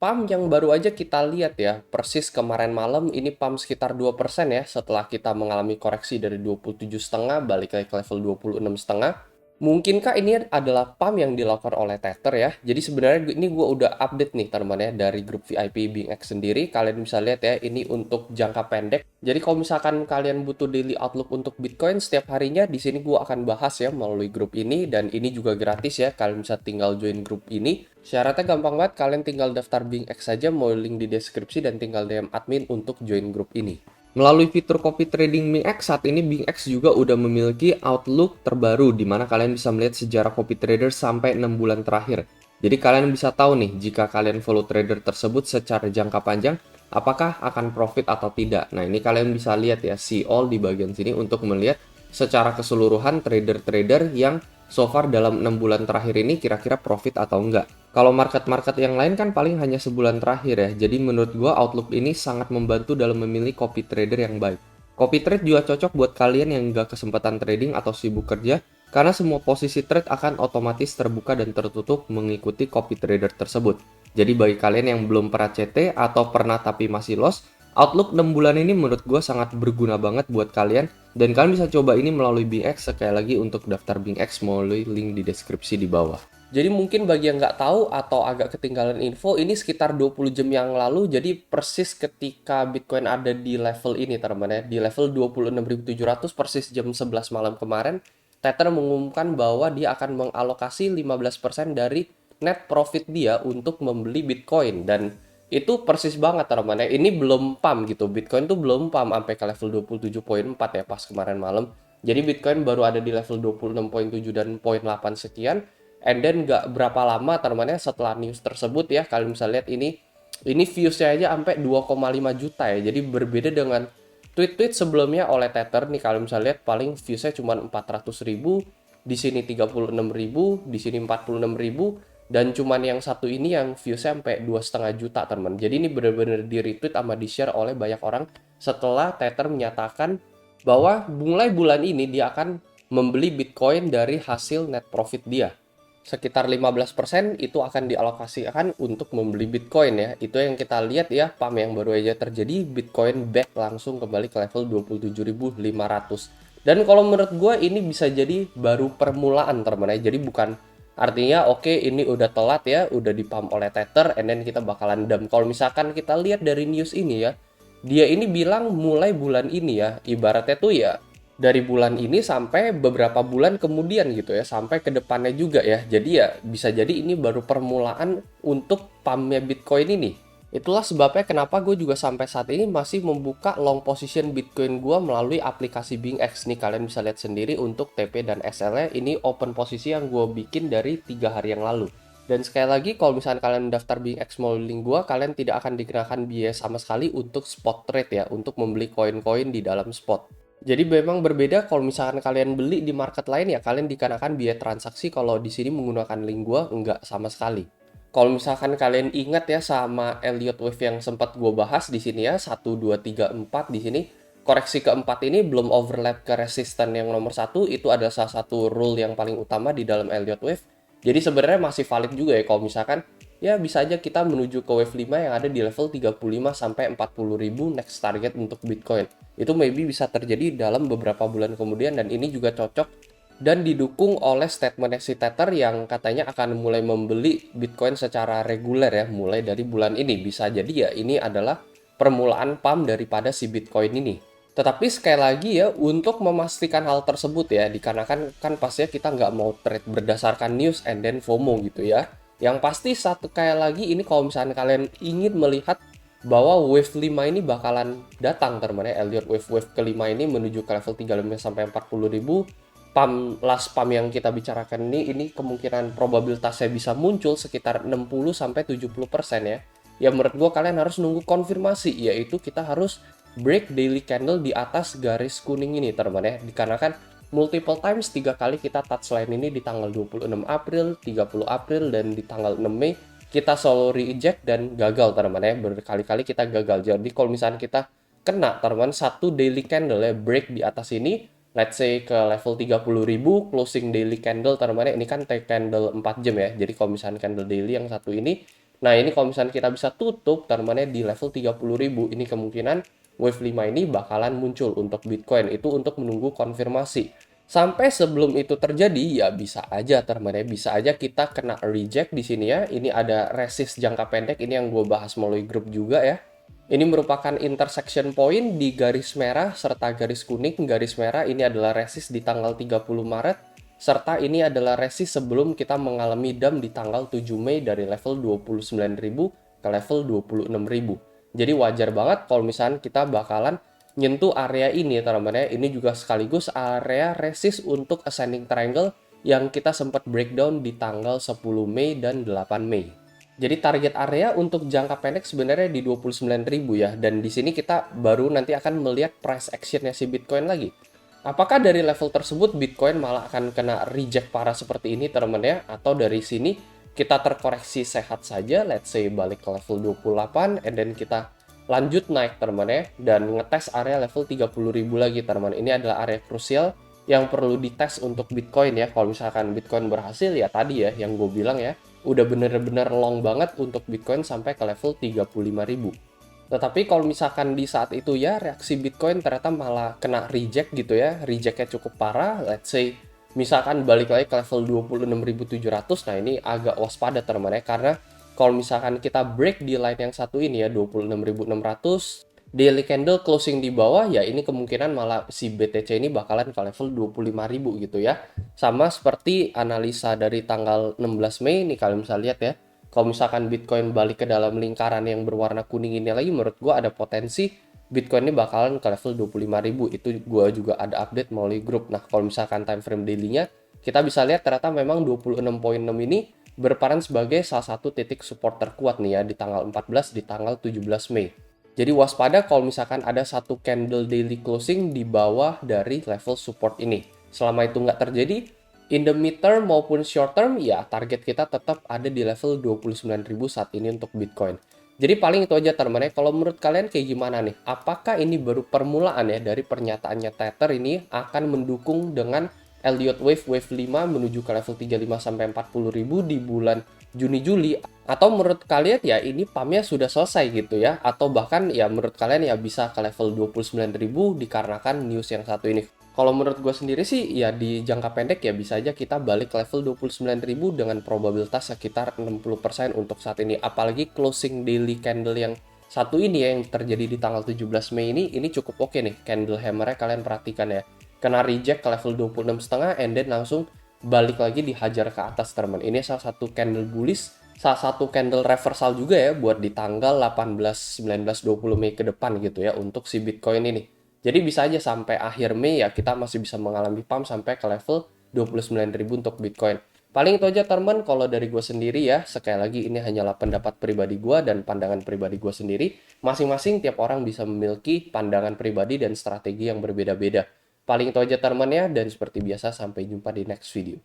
pump yang baru aja kita lihat ya, persis kemarin malam ini pump sekitar 2% ya, setelah kita mengalami koreksi dari 27,5 balik lagi ke level 26,5. Mungkinkah ini adalah pump yang dilakukan oleh Tether ya? Jadi sebenarnya ini gue udah update nih teman-teman ya dari grup VIP BingX sendiri. Kalian bisa lihat ya, ini untuk jangka pendek. Jadi kalau misalkan kalian butuh daily outlook untuk Bitcoin setiap harinya, di sini gue akan bahas ya melalui grup ini, dan ini juga gratis ya. Kalian bisa tinggal join grup ini. Syaratnya gampang banget, kalian tinggal daftar BingX saja, mau link di deskripsi, dan tinggal DM admin untuk join grup ini. Melalui fitur copy trading BingX, saat ini BingX juga udah memiliki outlook terbaru di mana kalian bisa melihat sejarah copy trader sampai 6 bulan terakhir. Jadi kalian bisa tahu nih, jika kalian follow trader tersebut secara jangka panjang, apakah akan profit atau tidak. Nah, ini kalian bisa lihat ya, see all di bagian sini untuk melihat secara keseluruhan trader-trader yang so far dalam 6 bulan terakhir ini kira-kira profit atau enggak. Kalau market-market yang lain kan paling hanya sebulan terakhir ya. Jadi menurut gua outlook ini sangat membantu dalam memilih copy trader yang baik. Copy trade juga cocok buat kalian yang nggak kesempatan trading atau sibuk kerja, karena semua posisi trade akan otomatis terbuka dan tertutup mengikuti copy trader tersebut. Jadi bagi kalian yang belum pernah CT atau pernah tapi masih loss, outlook 6 bulan ini menurut gue sangat berguna banget buat kalian, dan kalian bisa coba ini melalui BingX. Sekali lagi untuk daftar BingX melalui link di deskripsi di bawah. Jadi mungkin bagi yang nggak tahu atau agak ketinggalan info, ini sekitar 20 jam yang lalu, jadi persis ketika Bitcoin ada di level ini teman-teman ya, di level 26.700 persis jam 11 malam kemarin, Tether mengumumkan bahwa dia akan mengalokasi 15% dari net profit dia untuk membeli Bitcoin, dan itu persis banget teman-teman ya. Ini belum pump gitu. Bitcoin tuh belum pump sampai ke level 27,4 ya pas kemarin malam. Jadi Bitcoin baru ada di level 26,7 dan 0,8 sekian. And then nggak berapa lama teman-teman ya setelah news tersebut ya, kalian bisa lihat ini viewsnya aja sampai 2,5 juta ya. Jadi berbeda dengan tweet-tweet sebelumnya oleh Tether nih, kalian bisa lihat paling viewsnya cuma 400.000, di sini 36.000, di sini 46.000, dan cuman yang satu ini yang viewsnya sampai 2,5 juta teman. Jadi ini benar-benar di retweet sama di share oleh banyak orang setelah Tether menyatakan bahwa mulai bulan ini dia akan membeli Bitcoin dari hasil net profit dia. Sekitar 15% itu akan dialokasikan untuk membeli Bitcoin ya. Itu yang kita lihat ya, pump yang baru aja terjadi, Bitcoin back langsung kembali ke level 27.500. Dan kalau menurut gue ini bisa jadi baru permulaan teman-teman ya. Jadi bukan artinya oke ini udah telat ya, udah dipump oleh Tether, and then kita bakalan dump. Kalau misalkan kita lihat dari news ini ya, dia ini bilang mulai bulan ini ya, ibaratnya tuh ya dari bulan ini sampai beberapa bulan kemudian gitu ya, sampai ke depannya juga ya. Jadi ya bisa jadi ini baru permulaan untuk pumpnya Bitcoin ini. Itulah sebabnya kenapa gue juga sampai saat ini masih membuka long position Bitcoin gue melalui aplikasi BingX nih. Kalian bisa lihat sendiri untuk TP dan SL-nya, ini open posisi yang gue bikin dari 3 hari yang lalu. Dan sekali lagi, kalau misalnya kalian daftar BingX melalui link gue, kalian tidak akan dikenakan biaya sama sekali untuk spot trade ya, untuk membeli koin-koin di dalam spot. Jadi memang berbeda kalau misalkan kalian beli di market lain ya, kalian dikenakan biaya transaksi. Kalau di sini menggunakan link gua enggak sama sekali. Kalau misalkan kalian ingat ya sama Elliott Wave yang sempat gua bahas di sini ya, 1 2 3 4 di sini. Koreksi keempat ini belum overlap ke resisten yang nomor satu, itu adalah salah satu rule yang paling utama di dalam Elliott Wave. Jadi sebenarnya masih valid juga ya kalau misalkan ya bisa aja kita menuju ke wave 5 yang ada di level 35 sampai 40 ribu next target untuk Bitcoin. Itu maybe bisa terjadi dalam beberapa bulan kemudian, dan ini juga cocok dan didukung oleh statement si Tether yang katanya akan mulai membeli Bitcoin secara reguler ya mulai dari bulan ini. Bisa jadi ya ini adalah permulaan pump daripada si Bitcoin ini. Tetapi sekali lagi ya, untuk memastikan hal tersebut ya, dikarenakan kan pastinya kita nggak mau trade berdasarkan news and then FOMO gitu ya. Yang pasti satu kayak lagi ini, kalau misalnya kalian ingin melihat bahwa wave 5 ini bakalan datang teman ya, Elliott wave kelima ini menuju ke level 35 sampai 40 ribu. Last pump yang kita bicarakan ini kemungkinan probabilitasnya bisa muncul sekitar 60 sampai 70% ya. Ya menurut gua kalian harus nunggu konfirmasi, yaitu kita harus break daily candle di atas garis kuning ini teman ya, dikarenakan multiple times 3 kali kita touch line ini di tanggal 26 April, 30 April, dan di tanggal 6 Mei kita solo reject dan gagal teman ya, berkali-kali kita gagal. Jadi kalau misalnya kita kena teman satu daily candle ya break di atas ini, let's say ke level 30.000 closing daily candle teman ya, ini kan take candle 4 jam ya. Jadi kalau misalnya candle daily yang satu ini Nah, ini kalau misalnya kita bisa tutup teman-teman di level 30.000, ini kemungkinan wave 5 ini bakalan muncul untuk Bitcoin. Itu untuk menunggu konfirmasi. Sampai sebelum itu terjadi, ya bisa aja teman-teman, bisa aja kita kena reject di sini ya. Ini ada resist jangka pendek, ini yang gue bahas melalui grup juga ya. Ini merupakan intersection point di garis merah serta garis kuning. Garis merah ini adalah resist di tanggal 30 Maret. Serta ini adalah resist sebelum kita mengalami dump di tanggal 7 Mei dari level 29.000 ke level 26.000. Jadi wajar banget kalau misalnya kita bakalan nyentuh area ini teman-teman ya. Ini juga sekaligus area resist untuk ascending triangle yang kita sempat breakdown di tanggal 10 Mei dan 8 Mei. Jadi target area untuk jangka pendek sebenarnya di 29.000 ya. Dan di sini kita baru nanti akan melihat price actionnya si Bitcoin lagi. Apakah dari level tersebut Bitcoin malah akan kena reject parah seperti ini teman-teman ya? Atau dari sini kita terkoreksi sehat saja, let's say balik ke level 28, and then kita lanjut naik teman-teman ya. Dan ngetes area level 30.000 lagi teman-teman. Ini adalah area krusial yang perlu dites untuk Bitcoin ya. Kalau misalkan Bitcoin berhasil ya tadi ya yang gue bilang ya, udah bener-bener long banget untuk Bitcoin sampai ke level 35.000. Tetapi kalau misalkan di saat itu ya reaksi Bitcoin ternyata malah kena reject gitu ya, rejectnya cukup parah, let's say misalkan balik lagi ke level 26.700, nah ini agak waspada teman-teman ya, karena kalau misalkan kita break di line yang satu ini ya 26.600, daily candle closing di bawah ya ini kemungkinan malah si BTC ini bakalan ke level 25.000 gitu ya. Sama seperti analisa dari tanggal 16 Mei nih kalau misalnya lihat ya. Kalau misalkan Bitcoin balik ke dalam lingkaran yang berwarna kuning ini lagi, menurut gua ada potensi Bitcoin ini bakalan ke level 25.000. Itu gua juga ada update melalui grup. Nah, kalau misalkan time frame daily-nya kita bisa lihat ternyata memang 26.6 ini berperan sebagai salah satu titik support terkuat nih ya di tanggal 14 di tanggal 17 Mei. Jadi waspada kalau misalkan ada satu candle daily closing di bawah dari level support ini. Selama itu nggak terjadi, in the mid term maupun short term, ya target kita tetap ada di level 29.000 saat ini untuk Bitcoin. Jadi paling itu aja teman-teman ya. Kalau menurut kalian kayak gimana nih? Apakah ini baru permulaan ya dari pernyataannya Tether ini akan mendukung dengan Elliott Wave 5 menuju ke level 35 sampai 40.000 di bulan Juni-Juli, atau menurut kalian ya ini pumpnya sudah selesai gitu ya, atau bahkan ya menurut kalian ya bisa ke level 29.000 dikarenakan news yang satu ini? Kalau menurut gue sendiri sih ya di jangka pendek ya bisa aja kita balik ke level 29.000 dengan probabilitas sekitar 60% untuk saat ini, apalagi closing daily candle yang satu ini ya yang terjadi di tanggal 17 Mei ini cukup oke nih candle hammernya, kalian perhatikan ya, kena reject ke level 26,5 and then langsung balik lagi dihajar ke atas teman. Ini salah satu candle bullish, salah satu candle reversal juga ya buat di tanggal 18, 19, 20 Mei ke depan gitu ya untuk si Bitcoin ini. Jadi bisa aja sampai akhir Mei ya kita masih bisa mengalami pump sampai ke level 29.000 untuk Bitcoin. Paling itu aja teman, kalau dari gue sendiri ya, sekali lagi ini hanyalah pendapat pribadi gue dan pandangan pribadi gue sendiri. Masing-masing tiap orang bisa memiliki pandangan pribadi dan strategi yang berbeda-beda. Paling itu aja teman ya, dan seperti biasa sampai jumpa di next video.